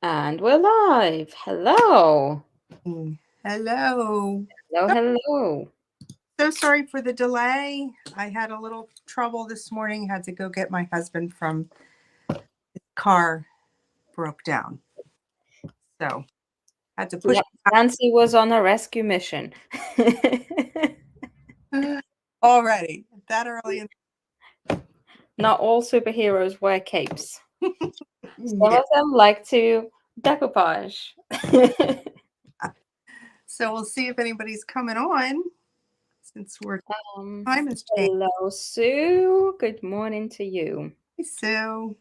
And we're live. Hello. Hello. Hello, hello. So sorry for the delay. I had a little trouble this morning. Had to go get my husband from his car broke down. So had to push Nancy was on a rescue mission. already that early. Not all superheroes wear capes. Some Yeah. of them like to decoupage. So we'll see if anybody's coming on since time has changed. Hello, Sue. Good morning to you. Hey, Sue.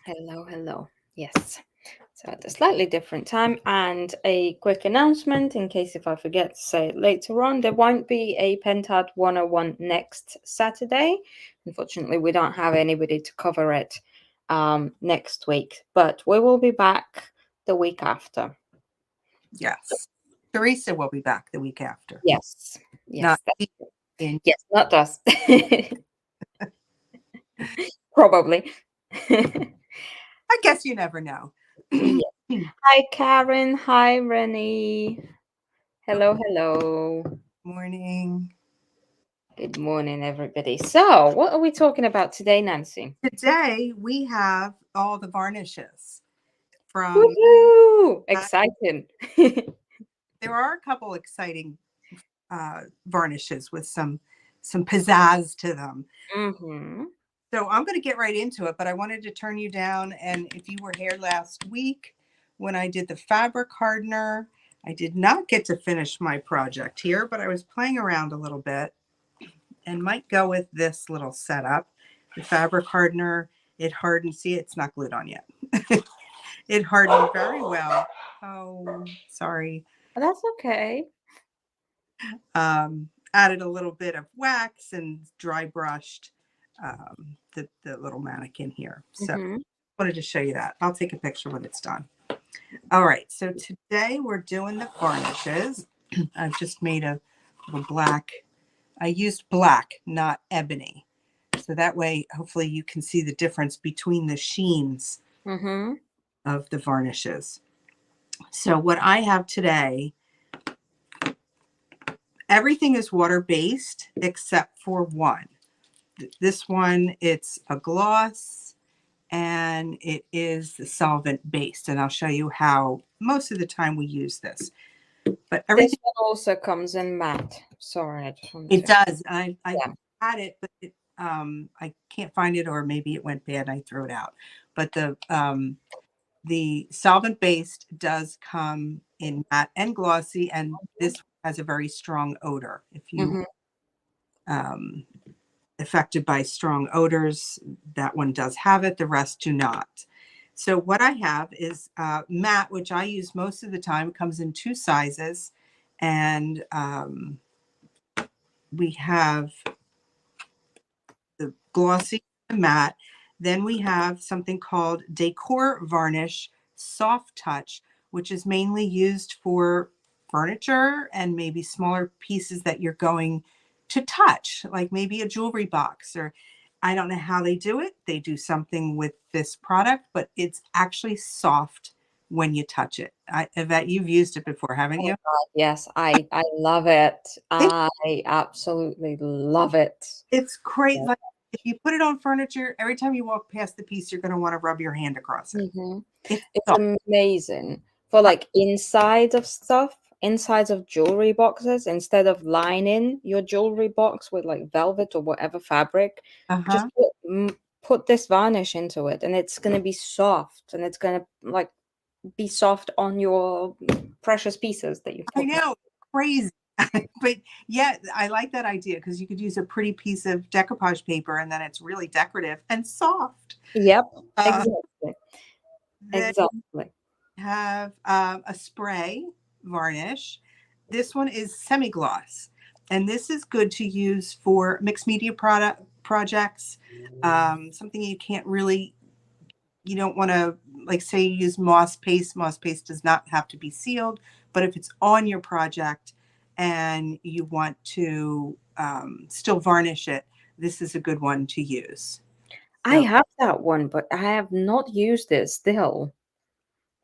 Hello, hello. Yes. So at a slightly different time, and a quick announcement in case if I forget to say it later on, there won't be a Pentart 101 next Saturday. Unfortunately, we don't have anybody to cover it next week, but we will be back the week after. Yes. Teresa will be back the week after. Yes. Yes. Yes, not us. Probably. I guess you never know. Yeah. Hi, Karen. Hi, Rennie. Hello, hello. Morning. Good morning, everybody. So, what are we talking about today, Nancy? Today we have all the varnishes from. Woohoo! Exciting. There are a couple exciting varnishes with some pizzazz to them. Mm-hmm. So I'm going to get right into it, but I wanted to turn you down. And if you were here last week when I did the fabric hardener, I did not get to finish my project here, but I was playing around a little bit and might go with this little setup. The fabric hardener, it hardened. See, it's not glued on yet. It hardened very well. Oh, sorry. That's okay. Added a little bit of wax and dry brushed the little mannequin here. So wanted to show you that. I'll take a picture when it's done. All right, so today we're doing the varnishes. I've just made a little black. I used black, not ebony. So that way, hopefully you can see the difference between the sheens of the varnishes. So what I have today, everything is water-based except for one. This one, it's a gloss and it is the solvent-based. And I'll show you how most of the time we use this. But everything this one also comes in matte. Sorry, I just wanted it to... does. I had it, but I can't find it, or maybe it went bad and I threw it out. But the solvent-based does come in matte and glossy, and this has a very strong odor. If you affected by strong odors, that one does have it. The rest do not. So what I have is matte, which I use most of the time. It comes in two sizes, and we have the glossy and matte. Then we have something called Decor Varnish Soft Touch, which is mainly used for furniture and maybe smaller pieces that you're going to touch, like maybe a jewelry box, or I don't know how they do it. They do something with this product, but it's actually soft when you touch it. Yvette, you've used it before, haven't you? God, yes, I love it. I absolutely love it. It's great. Like if you put it on furniture, every time you walk past the piece, you're going to want to rub your hand across it. It's amazing for like inside of stuff, insides of jewelry boxes. Instead of lining your jewelry box with like velvet or whatever fabric, just put this varnish into it, and it's going to be soft, and it's going to like be soft on your precious pieces that you put. I know, crazy. But yeah, I like that idea because you could use a pretty piece of decoupage paper and then it's really decorative and soft. Yep, exactly. Exactly. Have a spray varnish. This one is semi-gloss, and this is good to use for mixed media projects. Something you can't really, you don't want to, like say you use moss paste. Moss paste does not have to be sealed, but if it's on your project and you want to still varnish it, this is a good one to use. I have that one, but I have not used it still.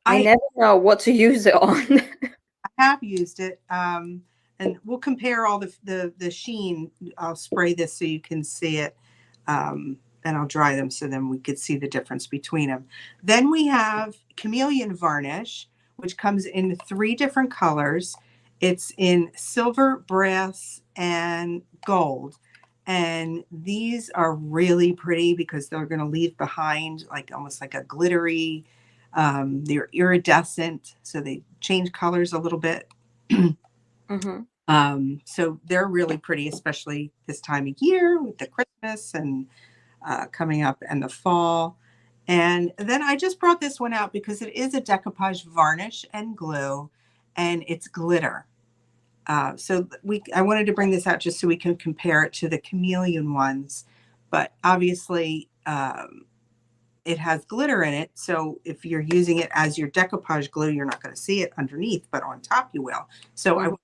I I never know what to use it on. have used it, and we'll compare all the sheen. I'll spray this so you can see it, and I'll dry them so then we could see the difference between them. Then we have Chameleon Varnish, which comes in 3 different colors. It's in silver, brass, and gold. And these are really pretty because they're going to leave behind like almost like a glittery, they're iridescent, so they change colors a little bit. Mm-hmm. So they're really pretty, especially this time of year with the Christmas and coming up and the fall. And then I just brought this one out because it is a decoupage varnish and glue, and it's glitter. I wanted to bring this out just so we can compare it to the chameleon ones, but obviously it has glitter in it. So if you're using it as your decoupage glue, you're not going to see it underneath, but on top you will. So I went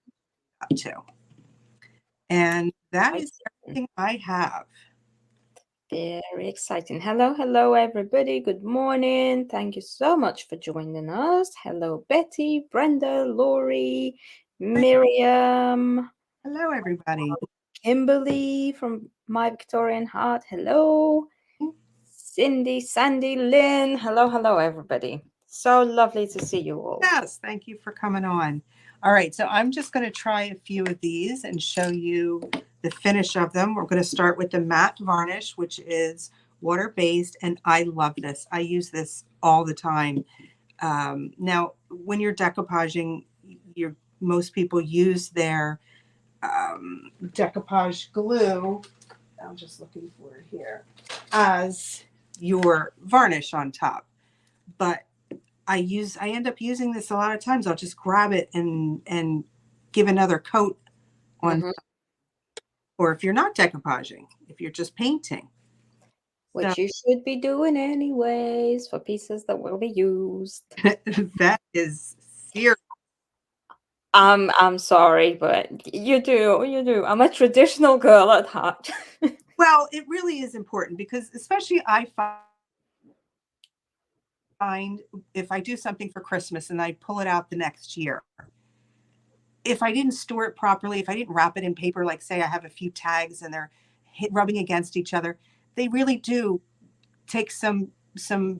up to, and that is everything I have. Very exciting. Hello, hello, everybody. Good morning. Thank you so much for joining us. Hello, Betty, Brenda, Lori, Miriam. Hello, everybody. Kimberly from My Victorian Heart. Hello. Cindy, Sandy, Lynn. Hello, hello, everybody. So lovely to see you all. Yes, thank you for coming on. All right, so I'm just going to try a few of these and show you the finish of them. We're going to start with the matte varnish, which is water-based, and I love this. I use this all the time. Now, when you're decoupaging, most people use their decoupage glue. I'm just looking for it here as your varnish on top. But I end up using this a lot of times. I'll just grab it and give another coat on, or if you're not decoupaging, if you're just painting. Which you should be doing anyways for pieces that will be used. That is serious. I'm sorry, but you do. I'm a traditional girl at heart. Well, it really is important because especially I find if I do something for Christmas and I pull it out the next year, if I didn't store it properly, if I didn't wrap it in paper, like say I have a few tags and they're rubbing against each other, they really do take some stuff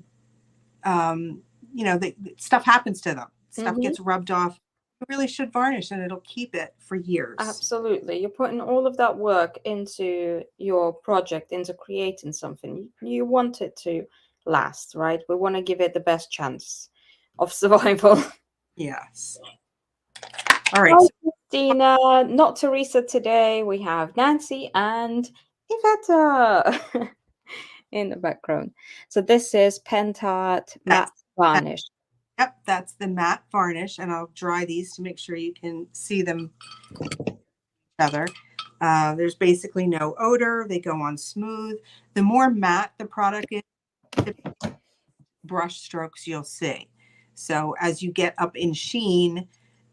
happens to them. Stuff gets rubbed off. You really should varnish and it'll keep it for years. Absolutely. You're putting all of that work into your project, into creating something. You want it to last, right? We want to give it the best chance of survival. Yes. All right. Hi, Christina. Not Teresa today. We have Nancy and Iveta in the background. So this is Pentart Matte Varnish. Yep, that's the matte varnish, and I'll dry these to make sure you can see them together. There's basically no odor. They go on smooth. The more matte the product is, the brush strokes you'll see. So as you get up in sheen,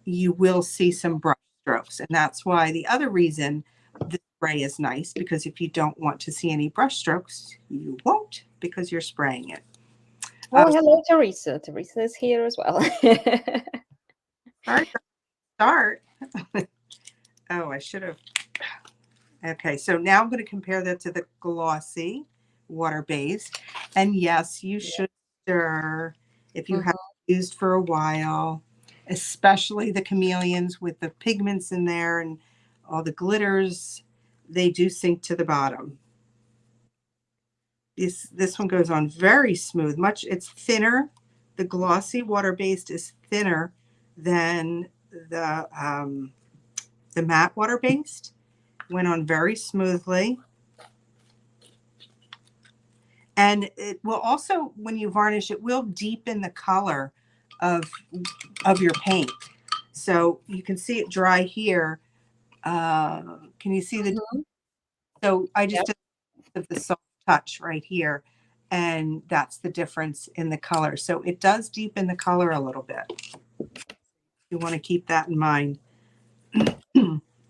you will see some brush strokes. And that's why the other reason the spray is nice, because if you don't want to see any brush strokes, you won't because you're spraying it. Oh, hello, Teresa. Teresa is here as well. All right, start. Oh, I should have. Okay, so now I'm going to compare that to the glossy water-based. And yes, you should stir if you haven't used for a while, especially the chameleons with the pigments in there and all the glitters, they do sink to the bottom. This one goes on very smooth. It's thinner. The glossy water-based is thinner than the matte water-based. Went on very smoothly. And it will also, when you varnish, it will deepen the color of your paint. So you can see it dry here. Can you see the? So I just did the soft touch right here, and that's the difference in the color. So it does deepen the color a little bit. You want to keep that in mind.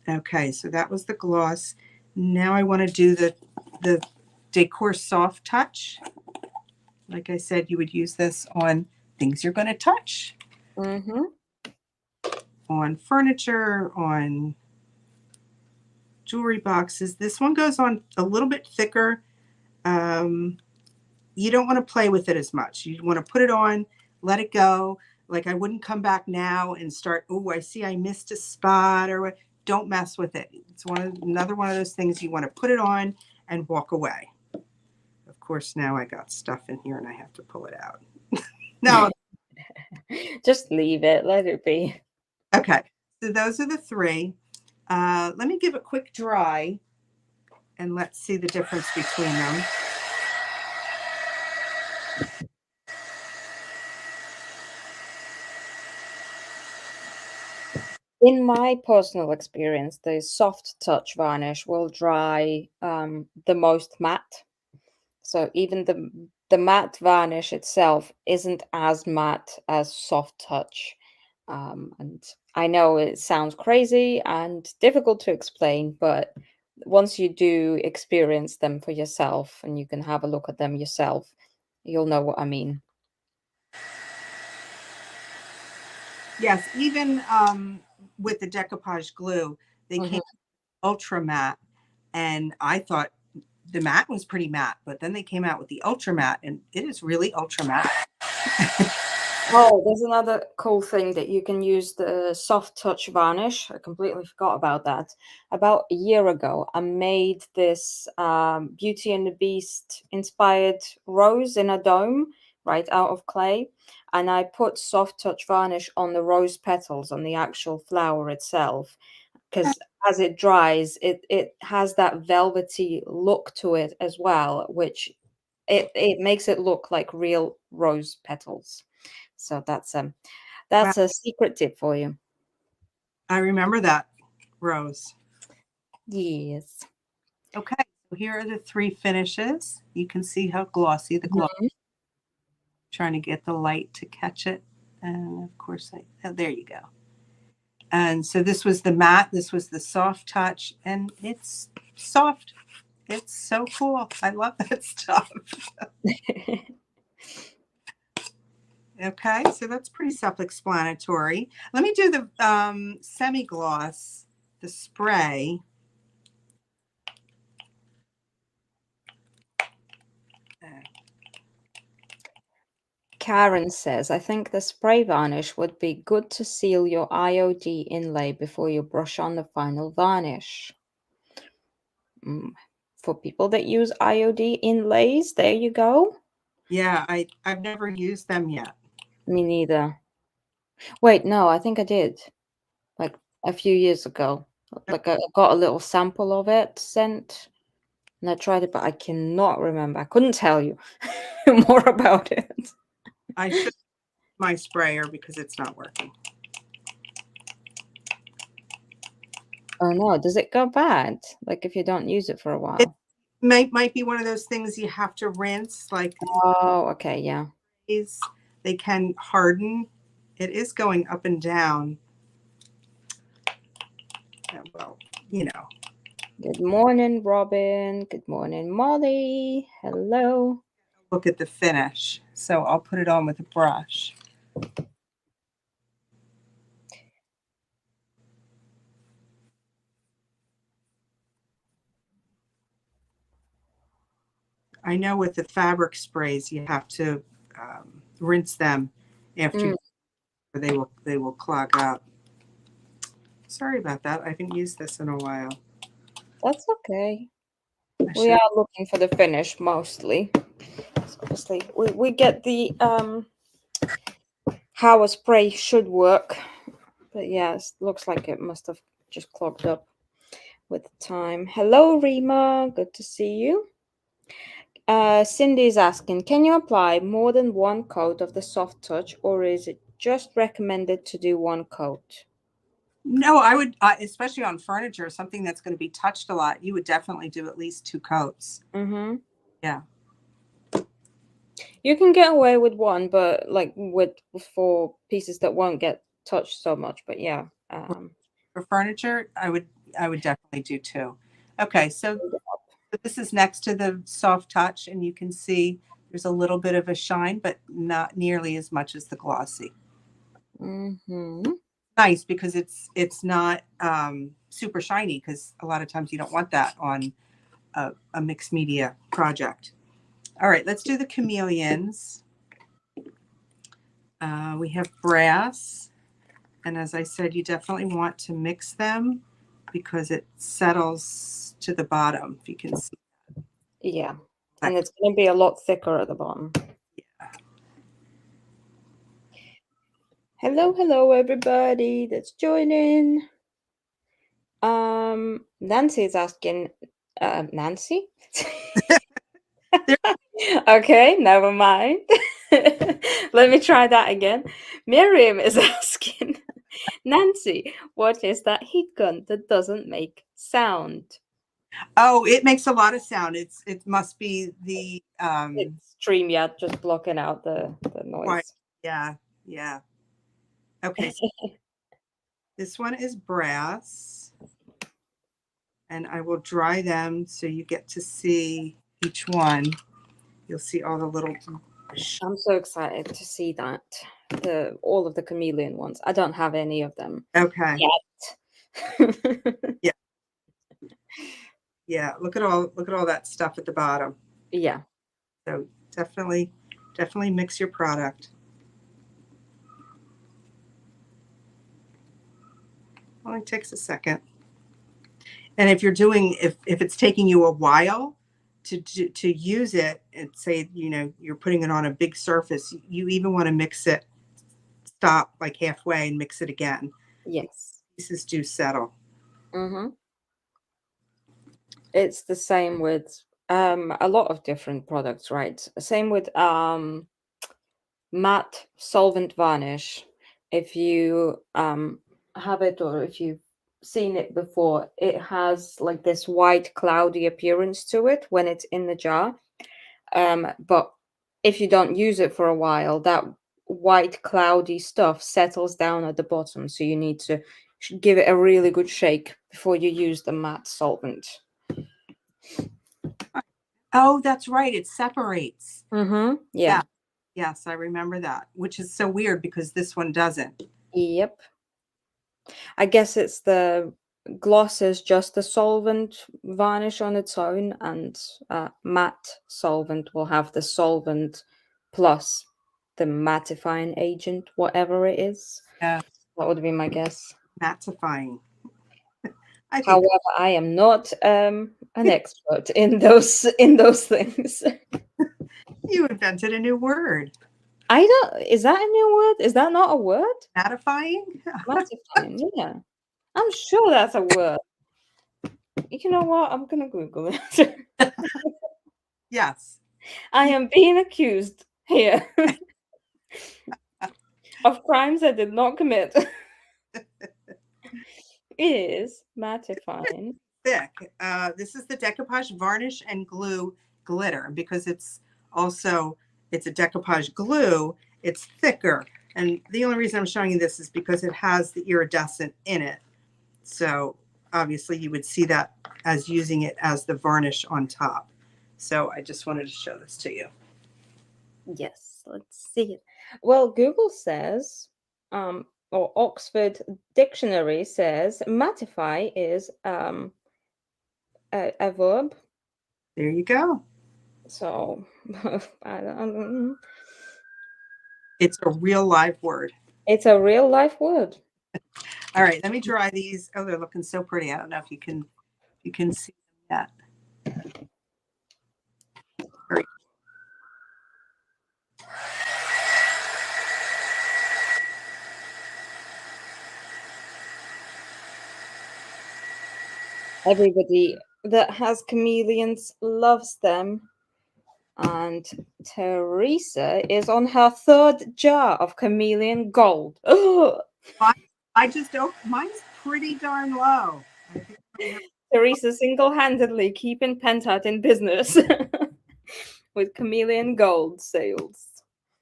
Okay, so that was the gloss. Now I want to do the Decor Soft Touch. Like I said, you would use this on things you're going to touch. On furniture, on jewelry boxes. This one goes on a little bit thicker. You don't want to play with it as much. You want to put it on, let it go. Like I wouldn't come back now and start, oh, I see I missed a spot or what. Don't mess with it. It's another one of those things you want to put it on and walk away. Of course, now I got stuff in here and I have to pull it out. No. Just leave it. Let it be. Okay. So those are the three. Let me give a quick dry and let's see the difference between them. In my personal experience, the soft touch varnish will dry the most matte. So even the matte varnish itself isn't as matte as soft touch. And I know it sounds crazy and difficult to explain, but once you do experience them for yourself and you can have a look at them yourself, you'll know what I mean. Yes, even with the decoupage glue, they came ultra matte, and I thought the matte was pretty matte, but then they came out with the ultra matte, and it is really ultra matte. Oh, there's another cool thing that you can use the soft touch varnish. I completely forgot about that. About a year ago, I made this Beauty and the Beast inspired rose in a dome right out of clay. And I put soft touch varnish on the rose petals on the actual flower itself. Because as it dries, it has that velvety look to it as well, which it makes it look like real rose petals. So that's Wow. a secret tip for you. I remember that, Rose. Yes. Okay, so here are the three finishes. You can see how glossy the gloss. Trying to get the light to catch it, and of course, there you go. And so this was the matte, this was the soft touch, and it's soft. It's so cool. I love that stuff. Okay, so that's pretty self-explanatory. Let me do the semi-gloss, the spray. Karen says, I think the spray varnish would be good to seal your IOD inlay before you brush on the final varnish. For people that use IOD inlays, there you go. Yeah, I've never used them yet. Me neither. Wait, no, I think I did. Like a few years ago. Like I got a little sample of it sent and I tried it, but I cannot remember. I couldn't tell you more about it. I should my sprayer because it's not working. Oh no, does it go bad? Like if you don't use it for a while? It might be one of those things you have to rinse, like Oh, okay, yeah. They can harden. It is going up and down. Well, you know. Good morning, Robin. Good morning, Molly. Hello. Look at the finish. So I'll put it on with a brush. I know with the fabric sprays, you have to rinse them after or they will clog up. Sorry about that. I haven't used this in a while. That's okay. We are looking for the finish mostly. So obviously, we get the how a spray should work, but yes, looks like it must have just clogged up with time. Hello, Rima. Good to see you. Cindy is asking, can you apply more than one coat of the soft touch, or is it just recommended to do one coat? No, I would, especially on furniture, something that's going to be touched a lot, you would definitely do at least 2 coats. Yeah. You can get away with one, but like for pieces that won't get touched so much. But yeah. For furniture, I would definitely do 2. Okay, so This is next to the soft touch, and you can see there's a little bit of a shine, but not nearly as much as the glossy. Nice because it's not super shiny, because a lot of times you don't want that on a mixed media project. All right, let's do the chameleons. We have brass, and as I said, you definitely want to mix them because it settles to the bottom, if you can see. Yeah, and it's going to be a lot thicker at the bottom. Yeah. Hello, everybody that's joining. Nancy is asking, Nancy? Okay, never mind. Let me try that again. Miriam is asking, Nancy, what is that heat gun that doesn't make sound? Oh, it makes a lot of sound. It must be the It's StreamYard just blocking out the noise. Right. Yeah, yeah. Okay, so this one is brass, and I will dry them so you get to see each one. You'll see all the little. I'm so excited to see that. All of the chameleon ones. I don't have any of them. Okay. Yet. Yeah. Yeah. Look at all that stuff at the bottom. Yeah. So definitely mix your product. Only takes a second. And if you're doing, if it's taking you a while to use it, and say, you're putting it on a big surface, you even want to mix it, stop like halfway and mix it again. Yes. Pieces do settle. It's the same with a lot of different products, right? Same with matte solvent varnish. If you have it, or if you've seen it before, it has like this white cloudy appearance to it when it's in the jar. But if you don't use it for a while, that white cloudy stuff settles down at the bottom. So you need to give it a really good shake before you use the matte solvent. Oh, that's right. It separates. Yeah. Yes, I remember that, which is so weird because this one doesn't. Yep. I guess it's the gloss is just the solvent varnish on its own, and matte solvent will have the solvent plus the mattifying agent, whatever it is. Yeah. That would be my guess. Mattifying. However, I am not an expert in those things. You invented a new word. I don't. Is that a new word? Is that not a word? Mattifying? Mattifying. Yeah, I'm sure that's a word. You know what? I'm gonna Google it. Yes. I am being accused here of crimes I did not commit. Is mattifying. Thick. This is the decoupage varnish and glue glitter, because it's a decoupage glue. It's thicker, and the only reason I'm showing you this is because it has the iridescent in it. So obviously you would see that as using it as the varnish on top. So I just wanted to show this to you. Yes, let's see it. Well, Google says, or Oxford Dictionary says, mattify is a verb. There you go. So I don't. It's a real live word. It's a real life word. All right, let me dry these. Oh, they're looking so pretty. I don't know if you can see them yet. Great. Everybody that has chameleons loves them. And Teresa is on her third jar of chameleon gold. I just don't. Mine's pretty darn low. Teresa single-handedly keeping Pentart in business with chameleon gold sales.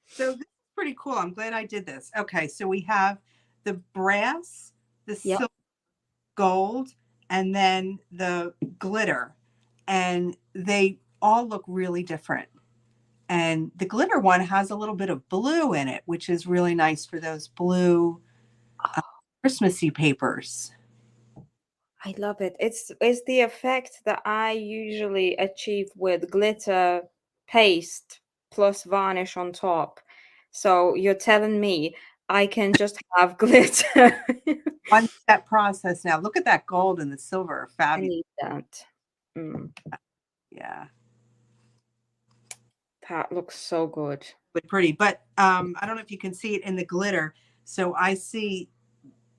So this is pretty cool. I'm glad I did this. Okay, so we have the brass, the silver, gold, and then the glitter. and they all look really different. And the glitter one has a little bit of blue in it, which is really nice for those blue Christmassy papers. I love it. It's the effect that I usually achieve with glitter paste plus varnish on top. So you're telling me I can just have glitter. One-step process now. Look at that gold and the silver. I Fabulous. need that. Yeah. That looks so good. Pretty. But I don't know if you can see it in the glitter. So I see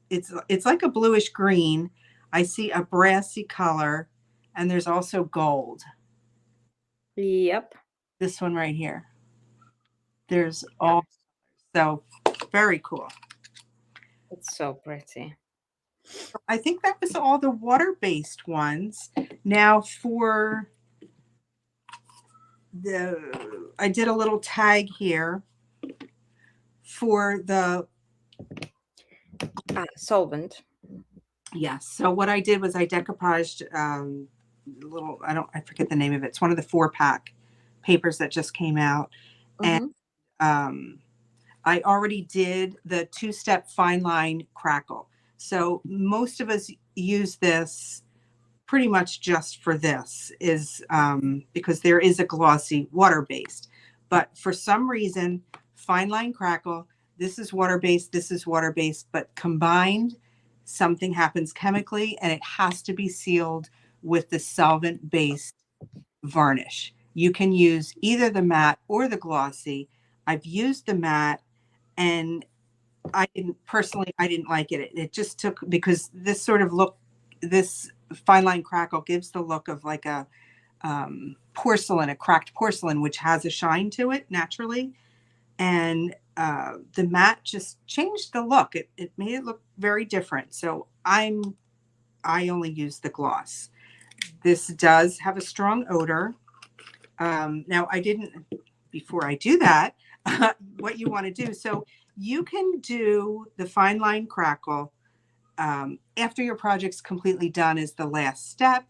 it's like a bluish green. I see a brassy color, and there's also gold. Yep. This one right here. There's all, so very cool. It's so pretty. I think that was all the water-based ones. Now for I did a little tag here for the solvent. Yes. So what I did was I decoupaged little, I forget the name of it. It's one of the 4-pack papers that just came out. And I already did the 2-step fine line crackle. So most of us use this pretty much just for this, is because there is a glossy water-based. But for some reason, fine line crackle, this is water-based, this is water-based, but combined, something happens chemically, and it has to be sealed with the solvent-based varnish. You can use either the matte or the glossy. I've used the matte, and I didn't like it. It just took, because this sort of look, this fine line crackle gives the look of like a porcelain, a cracked porcelain, which has a shine to it naturally. And the matte just changed the look. It made it look very different. So I only use the gloss. This does have a strong odor. Now I didn't, before I do that, what you want to do. So you can do the fine line crackle after your project's completely done is the last step,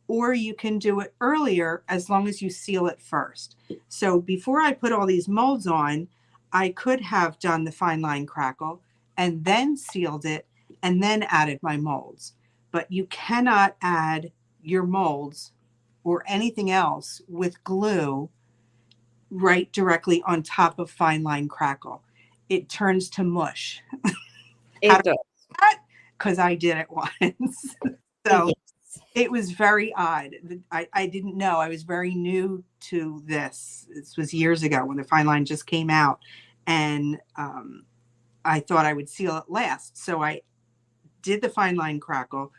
or you can do it earlier as long as you seal it first. So before I put all these molds on, I could have done the fine line crackle and then sealed it and then added my molds. But you cannot add your molds or anything else with glue right directly on top of fine line crackle. It turns to mush. It does. Because I did it once. So yes. It was very odd. I didn't know. I was very new to this. This was years ago when the fine line just came out. And I thought I would seal it last. So I did the fine line crackle.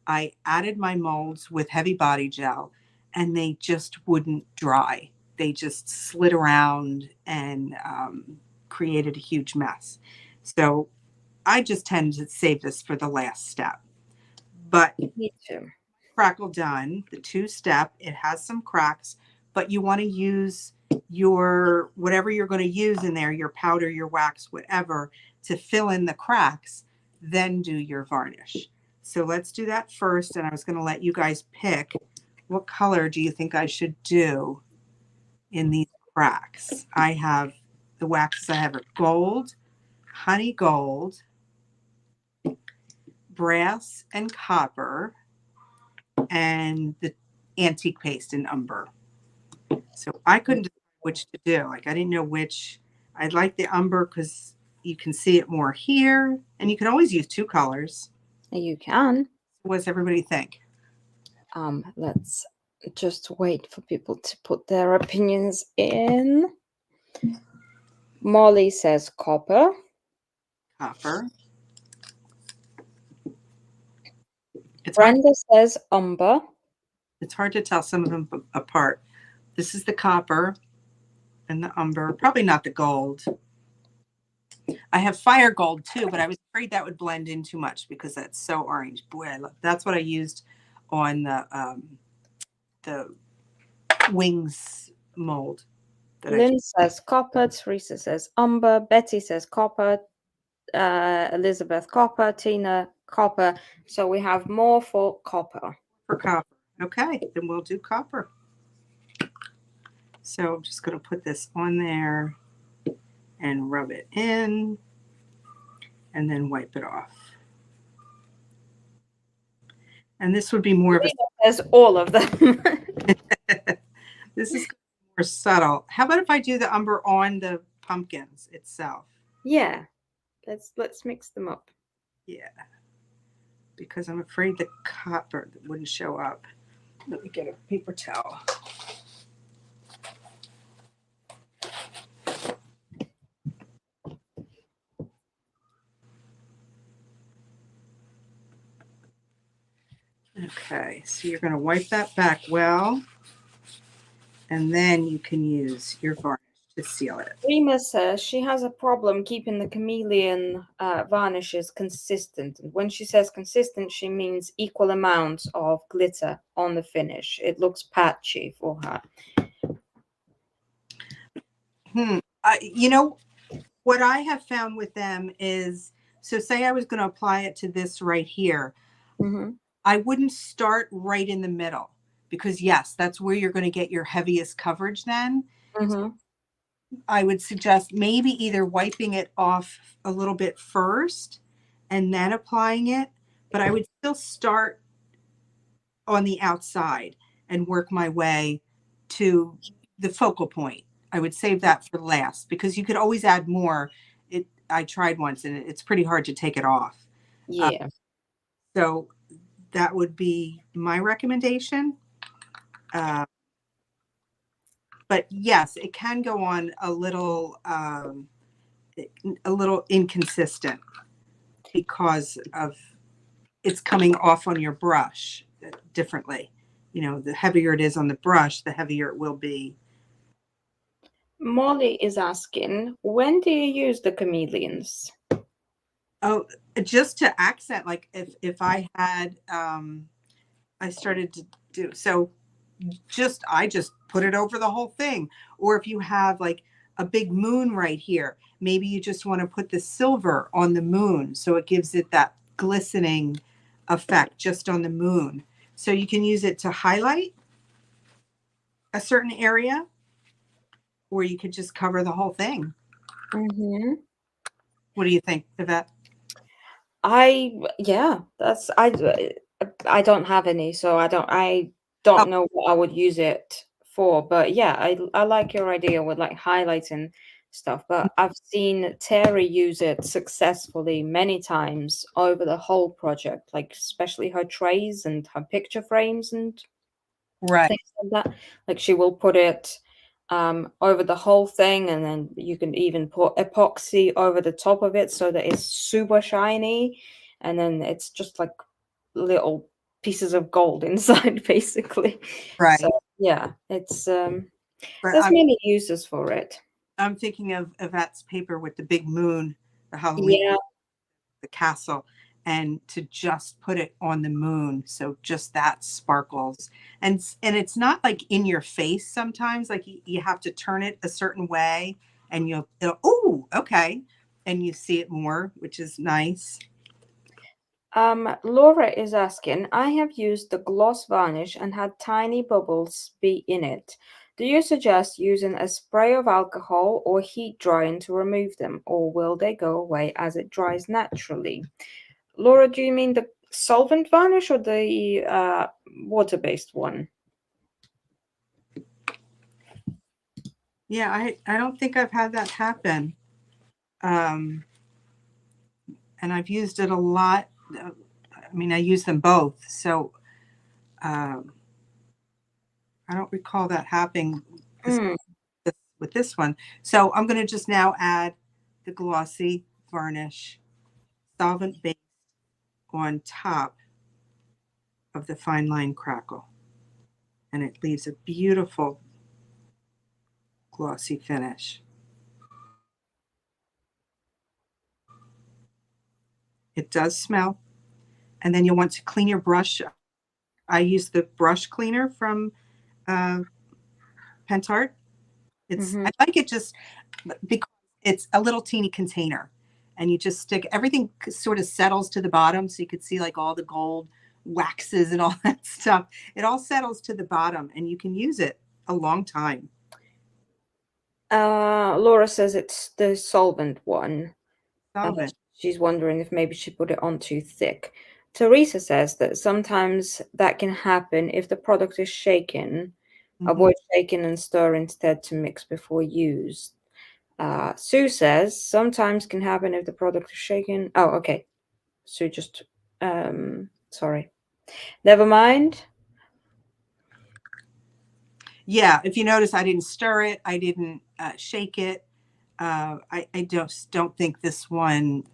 I added my molds with heavy body gel, and they just wouldn't dry. They just slid around and created a huge mess. So I just tend to save this for the last step. But me too. Crackle done, the 2-step, it has some cracks, but you want to use your, whatever you're going to use in there, your powder, your wax, whatever, to fill in the cracks, then do your varnish. So let's do that first. And I was going to let you guys pick, what color do you think I should do in these cracks? I have the waxes I have are gold, honey gold, brass and copper, and the antique paste in umber. So I couldn't decide which to do. Like, I didn't know which. I like the umber because you can see it more here, and you can always use 2 colors. You can. What does everybody think? Let's just wait for people to put their opinions in. Molly says copper. Copper. Brenda says umber. It's hard to tell some of them apart. This is the copper and the umber. Probably not the gold. I have fire gold too, but I was afraid that would blend in too much because that's so orange. Boy, that's what I used on the wings mold. Lynn says copper. Teresa says umber. Betty says copper. Elizabeth copper. Tina copper. So we have more for copper. For copper. Okay, then we'll do copper. So I'm just going to put this on there and rub it in and then wipe it off. And this would be more of a... There's all of them. This is more subtle. How about if I do the umber on the pumpkins itself? Yeah, let's mix them up. Yeah, because I'm afraid the copper wouldn't show up. Let me get a paper towel. Okay, so you're going to wipe that back well, and then you can use your varnish to seal it. Rima says she has a problem keeping the chameleon varnishes consistent. And when she says consistent, she means equal amounts of glitter on the finish. It looks patchy for her. You know, what I have found with them is, so say I was going to apply it to this right here. Mm-hmm. I wouldn't start right in the middle because, yes, that's where you're going to get your heaviest coverage then. Mm-hmm. I would suggest maybe either wiping it off a little bit first and then applying it, but I would still start on the outside and work my way to the focal point. I would save that for last because you could always add more. I tried once and it's pretty hard to take it off. Yeah. So that would be my recommendation. But yes, it can go on a little inconsistent because of it's coming off on your brush differently. You know, the heavier it is on the brush, the heavier it will be. Molly is asking, when do you use the chameleons? Oh, just to accent, like if I had, I started to do, so I just put it over the whole thing. Or if you have like a big moon right here, maybe you just want to put the silver on the moon. So it gives it that glistening effect just on the moon. So you can use it to highlight a certain area, or you could just cover the whole thing. Mm-hmm. What do you think, Yvette? I don't have any, so I don't know what I would use it for. But yeah, I like your idea with like highlighting stuff. But I've seen Terry use it successfully many times over the whole project, like especially her trays and her picture frames and Right. things like that. Like she will put it over the whole thing, and then you can even put epoxy over the top of it so that it's super shiny, and then it's just like little pieces of gold inside, basically. Right. So yeah, it's But there's many uses for it. I'm thinking of Yvette's paper with the big moon, the Halloween, Yeah. the castle, and to just put it on the moon, so just that sparkles. And it's not like in your face sometimes, like you have to turn it a certain way and oh, okay, and you see it more, which is nice. Laura is asking, I have used the gloss varnish and had tiny bubbles be in it. Do you suggest using a spray of alcohol or heat drying to remove them, or will they go away as it dries naturally? Laura, do you mean the solvent varnish or the water-based one? Yeah, I don't think I've had that happen. And I've used it a lot. I mean, I use them both. So I don't recall that happening with this one. So I'm going to just now add the glossy varnish solvent base on top of the fine line Crackle. And it leaves a beautiful glossy finish. It does smell. And then you'll want to clean your brush. I use the brush cleaner from Pentart. I like it just because it's a little teeny container, and you just stick everything sort of settles to the bottom, so you could see like all the gold waxes and all that stuff. It all settles to the bottom and you can use it a long time. Laura says it's the solvent one. Solvent. She's wondering if maybe she put it on too thick. Teresa says that sometimes that can happen if the product is shaken. Avoid shaking and stir instead to mix before use. Sue says sometimes can happen if the product is shaken. Oh, okay. Sue just, sorry. Never mind. Yeah, if you notice, I didn't stir it. I didn't shake it. I don't think this one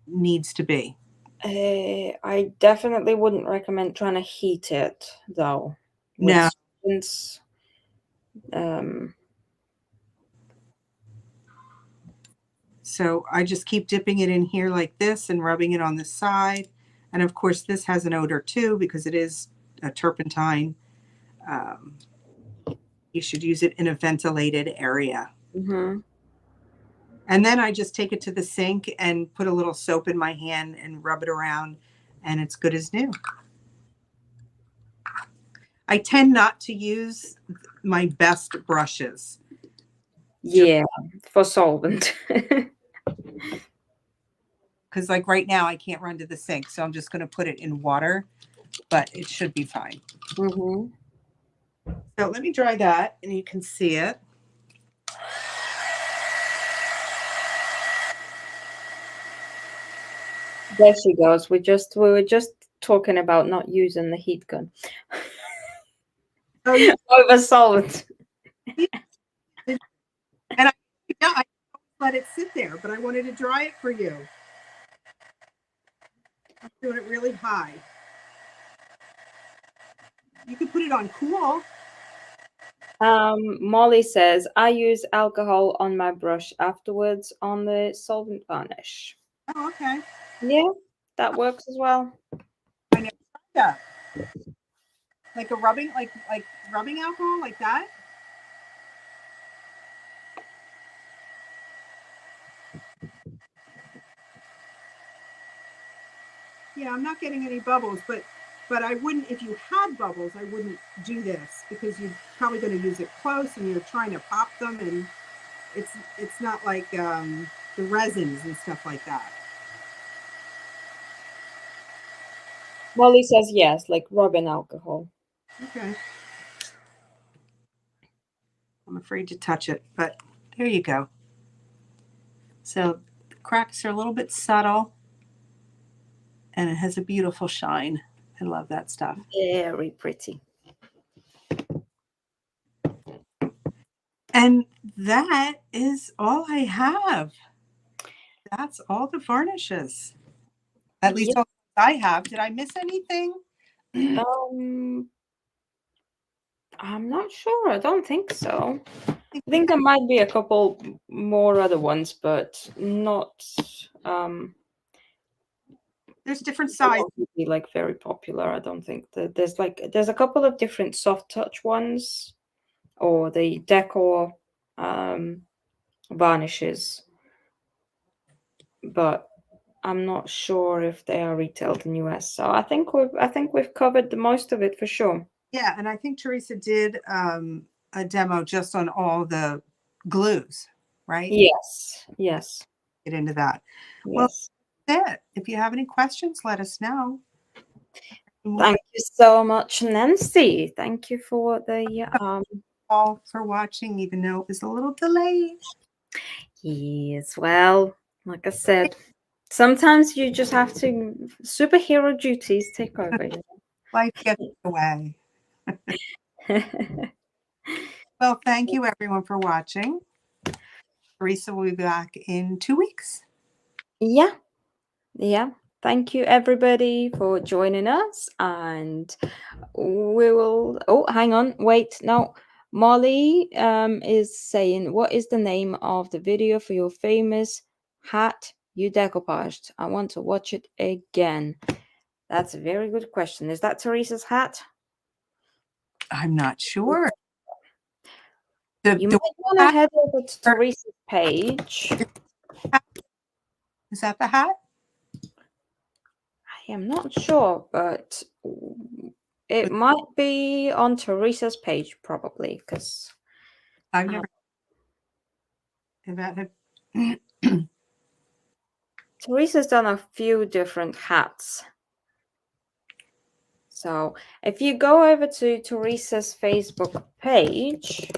needs to be. I definitely wouldn't recommend trying to heat it, though. No. Since, so I just keep dipping it in here like this and rubbing it on the side. And of course, this has an odor too because it is a turpentine. You should use it in a ventilated area. And then I just take it to the sink and put a little soap in my hand and rub it around, and it's good as new. I tend not to use my best brushes. Yeah, for solvent. Because like right now, I can't run to the sink, so I'm just going to put it in water, but it should be fine. So let me dry that, and you can see it. There she goes. We were just talking about not using the heat gun. Oh, yeah. Over solvent. And I let it sit there, but I wanted to dry it for you. I'm doing it really high. You could put it on cool. Molly says, I use alcohol on my brush afterwards on the solvent varnish. Oh, okay. Yeah, that works as well. I never tried that. Like a rubbing, like rubbing alcohol, like that? Yeah, I'm not getting any bubbles, but I wouldn't, if you had bubbles, I wouldn't do this because you're probably going to use it close and you're trying to pop them, and it's not like the resins and stuff like that. Molly says yes, like rubbing alcohol. Okay. I'm afraid to touch it, but there you go. So the cracks are a little bit subtle and it has a beautiful shine. I love that stuff. Very pretty. And that is all I have. That's all the varnishes. At least all I have. Did I miss anything? I'm not sure. I don't think so. I think there might be a couple more other ones, but not. There's different sizes. Be like very popular. I don't think that there's a couple of different soft touch ones, or the decor varnishes, but I'm not sure if they are retailed in US. So I think we've covered the most of it for sure. Yeah, and I think Teresa did a demo just on all the glues, right? Yes. Get into that. Yes. Well, that's it. If you have any questions, let us know. Thank you so much, Nancy. Thank you for the all for watching, even though it was a little delayed. Yes, well, like I said, sometimes you just have to superhero duties take over. Life gets away. Well, thank you everyone for watching. Teresa will be back in 2 weeks. Yeah. Thank you everybody for joining us, and we will. Oh, hang on, wait, no. Molly is saying, what is the name of the video for your famous hat you decoupaged? I want to watch it again. That's a very good question. Is that Teresa's hat? I'm not sure. You might want to head over to Teresa's page. Is that the hat? am not sure, but it might be on Teresa's page probably because I've never had. Teresa's done a few different hats. So if you go over to Teresa's Facebook page,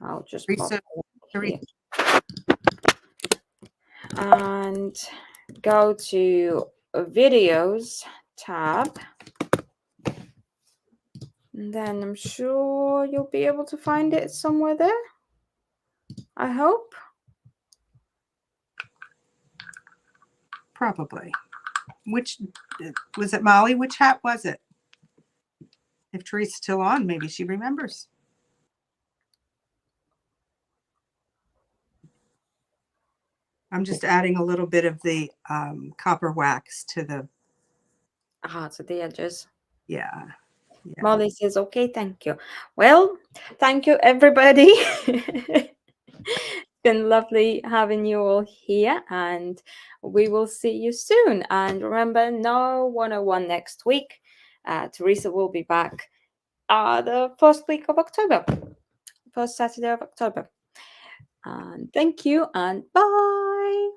I'll just pop it here. And go to videos tab. And then I'm sure you'll be able to find it somewhere there. I hope. Probably. Which was it, Molly? Which hat was it? If Teresa's still on, maybe she remembers. I'm just adding a little bit of the copper wax to the to the edges. Yeah. Molly says, okay, thank you. Well, thank you, everybody. It's been lovely having you all here, and we will see you soon. And remember, no 101 next week. Teresa will be back the first week of October, first Saturday of October. And thank you, and bye.